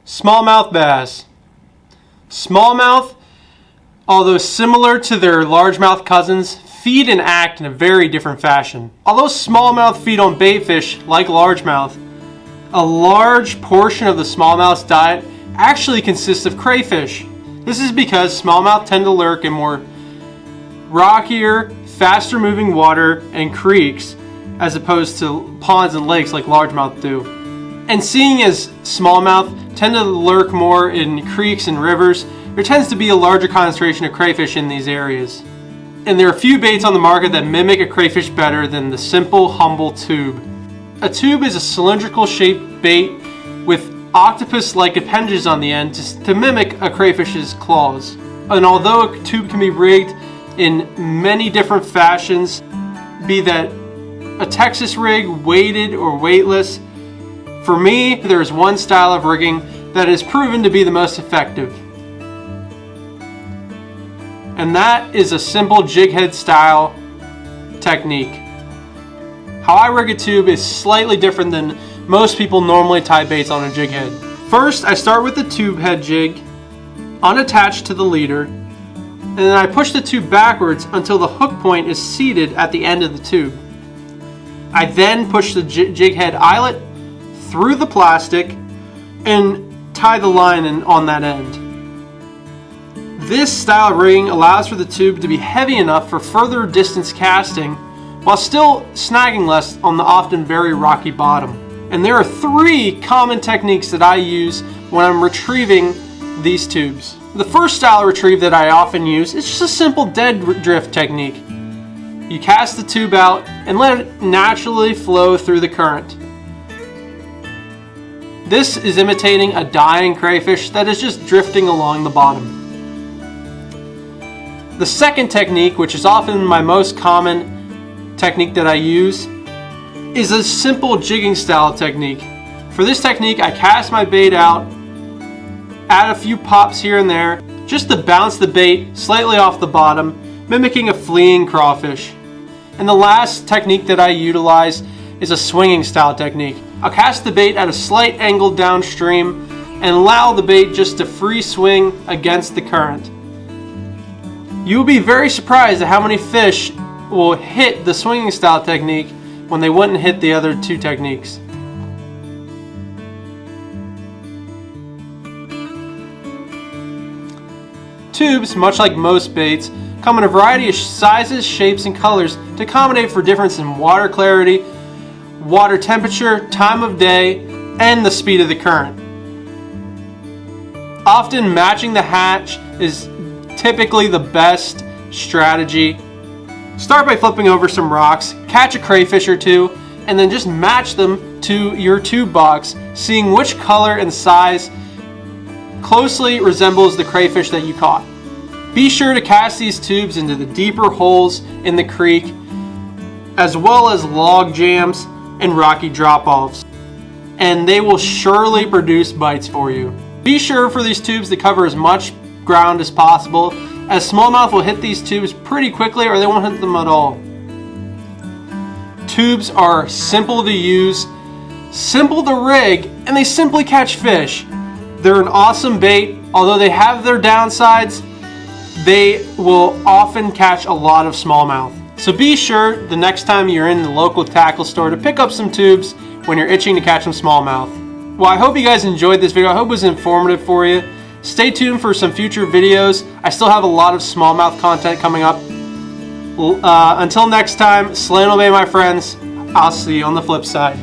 Smallmouth bass. Smallmouth, although similar to their largemouth cousins, feed and act in a very different fashion. Although smallmouth feed on bait fish like largemouth, a large portion of the smallmouth's diet actually consists of crayfish. This is because smallmouth tend to lurk in more rockier, faster moving water and creeks as opposed to ponds and lakes like largemouth do. And seeing as smallmouth tend to lurk more in creeks and rivers, there tends to be a larger concentration of crayfish in these areas. And there are few baits on the market that mimic a crayfish better than the simple, humble tube. A tube is a cylindrical shaped bait with octopus-like appendages on the end to mimic a crayfish's claws. And although a tube can be rigged in many different fashions, be that a Texas rig, weighted or weightless, for me, there is one style of rigging that is proven to be the most effective. And that is a simple jig head style technique. How I rig a tube is slightly different than most people normally tie baits on a jig head. First, I start with the tube head jig unattached to the leader, and then I push the tube backwards until the hook point is seated at the end of the tube. I then push the jig head eyelet through the plastic and tie the line on that end. This style of rigging allows for the tube to be heavy enough for further distance casting while still snagging less on the often very rocky bottom. And there are three common techniques that I use when I'm retrieving these tubes. The first style of retrieve that I often use is just a simple dead drift technique. You cast the tube out and let it naturally flow through the current. This is imitating a dying crayfish that is just drifting along the bottom. The second technique, which is often my most common technique that I use, is a simple jigging style technique. For this technique, I cast my bait out, add a few pops here and there, just to bounce the bait slightly off the bottom, mimicking a fleeing crawfish. And the last technique that I utilize is a swinging style technique. I'll cast the bait at a slight angle downstream and allow the bait just to free swing against the current. You will be very surprised at how many fish will hit the swinging style technique when they wouldn't hit the other two techniques. Tubes, much like most baits, come in a variety of sizes, shapes, and colors to accommodate for difference in water clarity, water temperature, time of day, and the speed of the current. Often matching the hatch is typically the best strategy. Start by flipping over some rocks, catch a crayfish or two, and then just match them to your tube box, seeing which color and size closely resembles the crayfish that you caught. Be sure to cast these tubes into the deeper holes in the creek, as well as log jams and rocky drop-offs, and they will surely produce bites for you. Be sure for these tubes to cover as much ground as possible, as smallmouth will hit these tubes pretty quickly or they won't hit them at all. Tubes are simple to use, simple to rig, and they simply catch fish. They're an awesome bait. Although they have their downsides, they will often catch a lot of smallmouth. So be sure the next time you're in the local tackle store to pick up some tubes when you're itching to catch some smallmouth. Well, I hope you guys enjoyed this video. I hope it was informative for you. Stay tuned for some future videos. I still have a lot of smallmouth content coming up. Until next time, Slant Obey, my friends. I'll see you on the flip side.